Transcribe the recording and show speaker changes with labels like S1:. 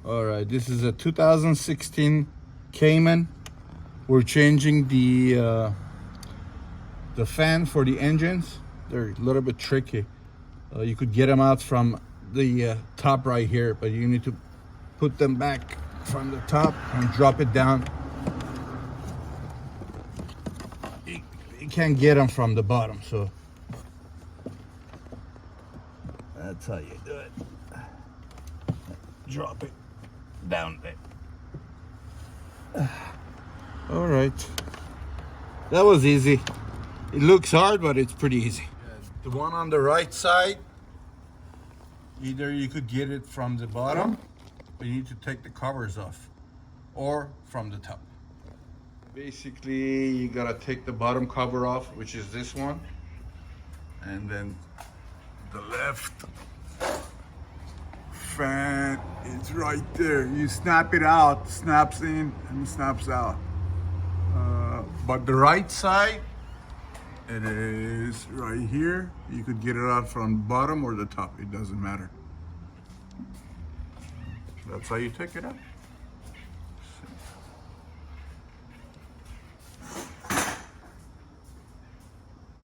S1: All right, this is a 2016 Cayman. We're changing the fan for the engines. They're a little bit tricky. You could get them out from the top right here, but you need to put them back from the top and drop it down. You can't get them from the bottom, so that's how you do it. Drop it down there. All right, that was easy. It looks hard, but it's pretty easy. The one on the right side, either you could get it from the bottom, but you need to take the covers off, or from the top. Basically, you gotta take the bottom cover off, which is this one, and then the left fan is right there. You snap it out, snaps in and snaps out. But the right side, it is right here. You could get it out from the bottom or the top, it doesn't matter. That's how you take it out.